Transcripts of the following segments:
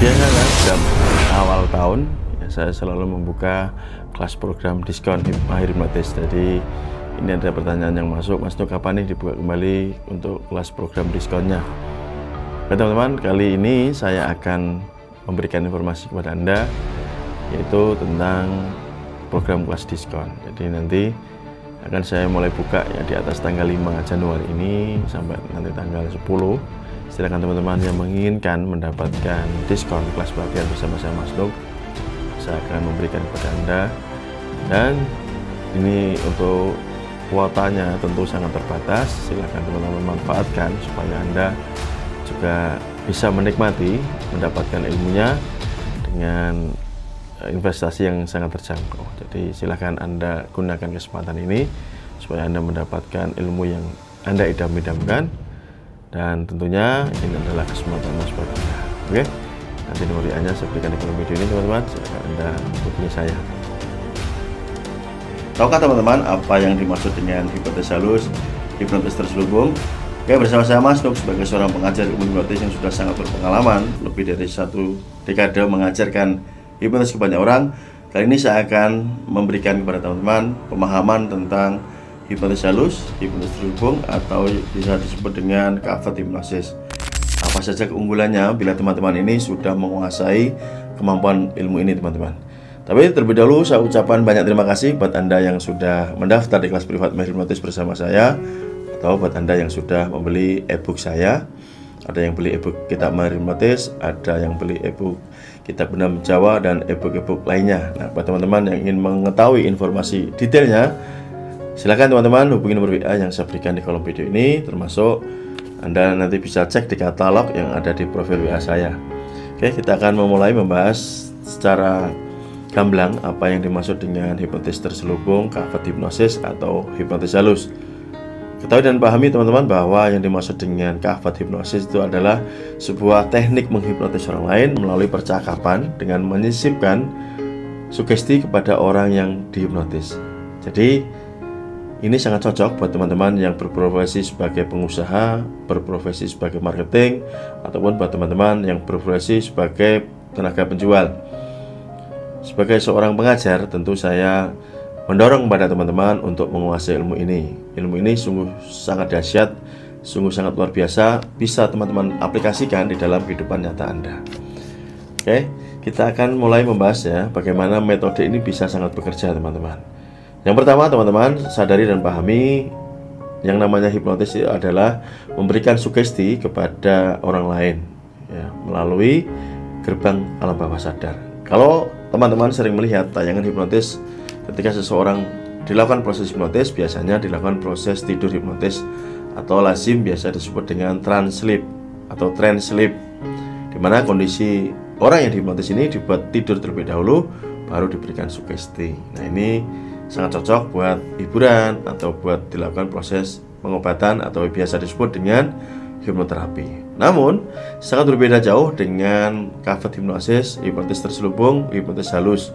Biasanya setiap awal tahun ya, saya selalu membuka kelas program diskon Mahir Hipnotis. Jadi ini ada pertanyaan yang masuk, Mas Nuk, kapan nih dibuka kembali untuk kelas program diskonnya? Oke teman-teman, kali ini saya akan memberikan informasi kepada Anda yaitu tentang program kelas diskon. Jadi nanti akan saya mulai buka ya di atas tanggal 5 Januari ini sampai nanti tanggal 10. Silakan teman-teman yang menginginkan mendapatkan diskon kelas pelatihan bersama saya Mas Nuk, saya akan memberikan kepada Anda. Dan ini untuk kuotanya tentu sangat terbatas. Silakan teman-teman manfaatkan supaya Anda juga bisa menikmati, mendapatkan ilmunya dengan investasi yang sangat terjangkau. Jadi silakan Anda gunakan kesempatan ini supaya Anda mendapatkan ilmu yang Anda idam-idamkan. Dan tentunya ini adalah kesempatan Mas buat Anda. Oke, nanti nomor WA-nya saya berikan di kolom video ini teman-teman. Silakan Anda hubungi saya. Tahukah teman-teman apa yang dimaksud dengan hipnotis halus, hipnotis terselubung? Oke, bersama saya Mas Nuk sebagai seorang pengajar ilmu hipnotis yang sudah sangat berpengalaman lebih dari 1 dekade mengajarkan hipnotis ke banyak orang. Kali ini saya akan memberikan kepada teman-teman pemahaman tentang hipnotis halus, hipnotis terselubung, atau bisa disebut dengan covered hypnosis. Apa saja keunggulannya bila teman-teman ini sudah menguasai kemampuan ilmu ini teman-teman. Tapi terlebih dahulu saya ucapkan banyak terima kasih buat Anda yang sudah mendaftar di kelas privat Mahir Hipnotis bersama saya, atau buat Anda yang sudah membeli e-book saya. Ada yang beli e-book Kitab Mahir Hipnotis, ada yang beli e-book Kitab Benam Jawa, dan e-book lainnya. Nah, buat teman-teman yang ingin mengetahui informasi detailnya, silakan teman-teman hubungi nomor WA yang saya berikan di kolom video ini, termasuk Anda nanti bisa cek di katalog yang ada di profil WA saya. Oke, kita akan memulai membahas secara gamblang apa yang dimaksud dengan hipnotis terselubung, covered hypnosis, atau hipnotis halus. Ketahui dan pahami teman-teman bahwa yang dimaksud dengan covered hypnosis itu adalah sebuah teknik menghipnotis orang lain melalui percakapan dengan menyisipkan sugesti kepada orang yang dihipnotis. Jadi ini sangat cocok buat teman-teman yang berprofesi sebagai pengusaha, berprofesi sebagai marketing, ataupun buat teman-teman yang berprofesi sebagai tenaga penjual. Sebagai seorang pengajar, tentu saya mendorong kepada teman-teman untuk menguasai ilmu ini. Ilmu ini sungguh sangat dahsyat, sungguh sangat luar biasa, bisa teman-teman aplikasikan di dalam kehidupan nyata Anda. Oke, kita akan mulai membahas ya, bagaimana metode ini bisa sangat bekerja teman-teman. Yang pertama teman-teman, sadari dan pahami yang namanya hipnotis itu adalah memberikan sugesti kepada orang lain ya, melalui gerbang alam bawah sadar. Kalau teman-teman sering melihat tayangan hipnotis, ketika seseorang dilakukan proses hipnotis, biasanya dilakukan proses tidur hipnotis atau lazim biasa disebut dengan trance sleep atau trance sleep, di mana kondisi orang yang dihipnotis ini dibuat tidur terlebih dahulu baru diberikan sugesti. Nah, ini sangat cocok buat hiburan atau buat dilakukan proses pengobatan atau biasa disebut dengan hipnoterapi. Namun sangat berbeda jauh dengan covered hypnosis, hipnotis terselubung, hipnotis halus.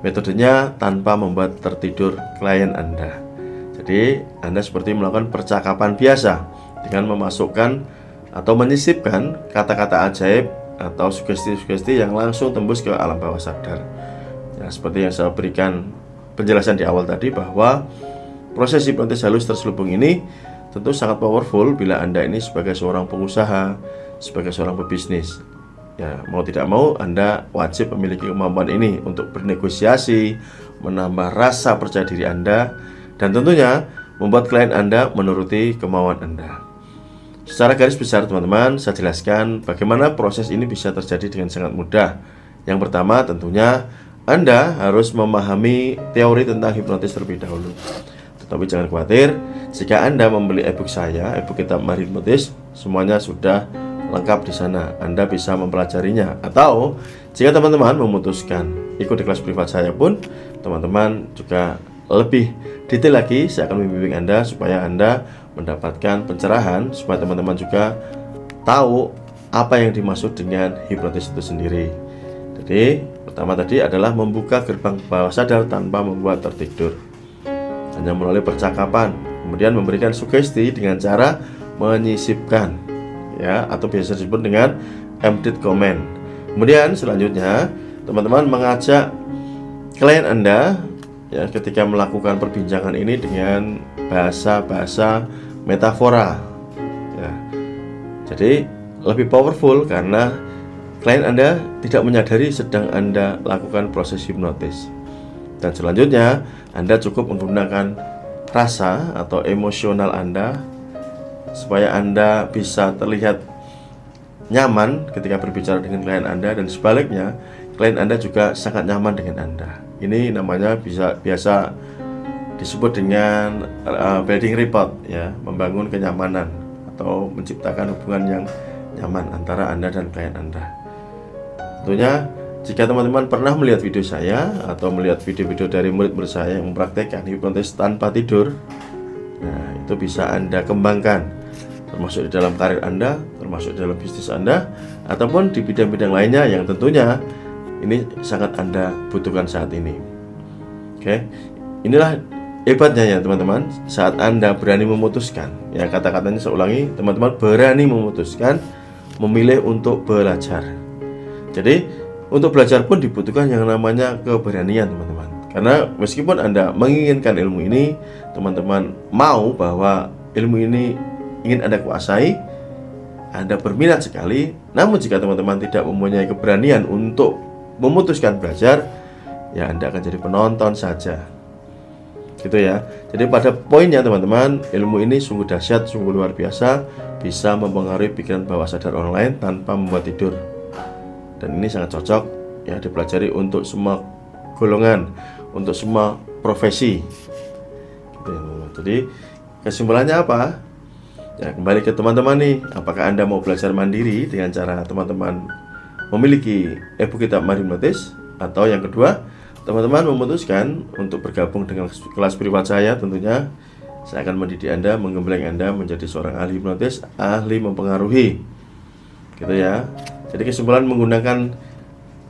Metodenya tanpa membuat tertidur klien Anda. Jadi Anda seperti melakukan percakapan biasa dengan memasukkan atau menyisipkan kata-kata ajaib atau sugesti-sugesti yang langsung tembus ke alam bawah sadar. Ya, seperti yang saya berikan penjelasan di awal tadi, bahwa proses hipnotis halus terselubung ini tentu sangat powerful bila Anda ini sebagai seorang pengusaha, sebagai seorang pebisnis. Ya, mau tidak mau Anda wajib memiliki kemampuan ini untuk bernegosiasi, menambah rasa percaya diri Anda, dan tentunya membuat klien Anda menuruti kemauan Anda. Secara garis besar teman-teman, saya jelaskan bagaimana proses ini bisa terjadi dengan sangat mudah. Yang pertama tentunya Anda harus memahami teori tentang hipnotis terlebih dahulu. Tetapi jangan khawatir, jika Anda membeli e-book saya, e-book Kitab Mahir Hipnotis, semuanya sudah lengkap di sana. Anda bisa mempelajarinya. Atau jika teman-teman memutuskan ikut di kelas privat saya pun, teman-teman juga lebih detail lagi, saya akan membimbing Anda supaya Anda mendapatkan pencerahan, supaya teman-teman juga tahu apa yang dimaksud dengan hipnotis itu sendiri. Jadi pertama tadi adalah membuka gerbang bawah sadar tanpa membuat tertidur, hanya melalui percakapan. Kemudian memberikan sugesti dengan cara menyisipkan ya, atau biasa disebut dengan empty comment. Kemudian selanjutnya teman-teman mengajak klien Anda ya ketika melakukan perbincangan ini dengan bahasa-bahasa metafora ya. Jadi lebih powerful karena klien Anda tidak menyadari sedang Anda lakukan proses hipnotis. Dan selanjutnya Anda cukup menggunakan rasa atau emosional Anda supaya Anda bisa terlihat nyaman ketika berbicara dengan klien Anda, dan sebaliknya klien Anda juga sangat nyaman dengan Anda. Ini namanya biasa disebut dengan building rapport ya, membangun kenyamanan atau menciptakan hubungan yang nyaman antara Anda dan klien Anda. Tentunya jika teman-teman pernah melihat video saya atau melihat video-video dari murid-murid saya yang mempraktekkan hipnotis tanpa tidur, nah itu bisa Anda kembangkan, termasuk di dalam karir Anda, termasuk di dalam bisnis Anda, ataupun di bidang-bidang lainnya yang tentunya ini sangat Anda butuhkan saat ini. Oke, inilah hebatnya ya teman-teman, saat Anda berani memutuskan, ya kata-katanya saya ulangi, teman-teman berani memutuskan, memilih untuk belajar. Jadi untuk belajar pun dibutuhkan yang namanya keberanian teman-teman. Karena meskipun Anda menginginkan ilmu ini, teman-teman mau bahwa ilmu ini ingin Anda kuasai, Anda berminat sekali, namun jika teman-teman tidak mempunyai keberanian untuk memutuskan belajar, ya Anda akan jadi penonton saja. Gitu ya. Jadi pada poinnya teman-teman, ilmu ini sungguh dahsyat, sungguh luar biasa, bisa mempengaruhi pikiran bawah sadar orang lain tanpa membuat tidur. Dan ini sangat cocok ya dipelajari untuk semua golongan, untuk semua profesi. Gitu ya, teman-teman. Jadi kesimpulannya apa? Ya, kembali ke teman-teman nih, apakah Anda mau belajar mandiri dengan cara teman-teman memiliki e-book kitab Mahir Hipnotis, atau yang kedua, teman-teman memutuskan untuk bergabung dengan kelas privat saya. Tentunya saya akan mendidik Anda, menggembleng Anda menjadi seorang ahli hipnotis, ahli mempengaruhi. Gitu ya. Jadi kesimpulan menggunakan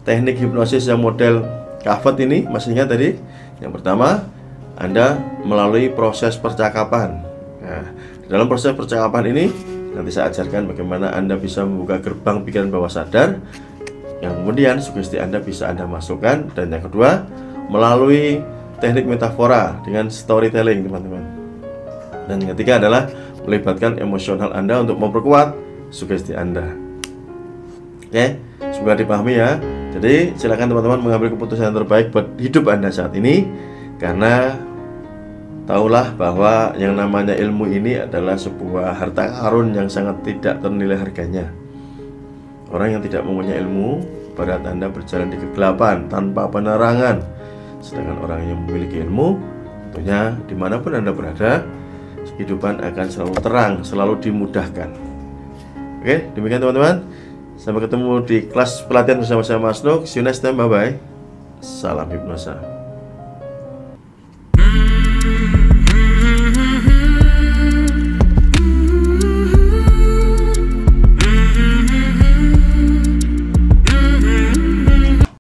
teknik hipnosis yang model Kafet ini, masih ingat tadi? Yang pertama, Anda melalui proses percakapan. Nah, di dalam proses percakapan ini nanti saya ajarkan bagaimana Anda bisa membuka gerbang pikiran bawah sadar, yang kemudian sugesti Anda bisa Anda masukkan. Dan yang kedua, melalui teknik metafora dengan storytelling teman-teman. Dan yang ketiga adalah melibatkan emosional Anda untuk memperkuat sugesti Anda. Oke, semoga dipahami ya. Jadi silakan teman-teman mengambil keputusan yang terbaik buat hidup Anda saat ini, karena tahulah bahwa yang namanya ilmu ini adalah sebuah harta karun yang sangat tidak ternilai harganya. Orang yang tidak mempunyai ilmu, ibarat Anda berjalan di kegelapan tanpa penerangan. Sedangkan orang yang memiliki ilmu, tentunya dimanapun Anda berada, kehidupan akan selalu terang, selalu dimudahkan. Oke, demikian teman-teman. Sampai ketemu di kelas pelatihan bersama saya Mas Nuk. See you next time, bye-bye. Salam hipnosa.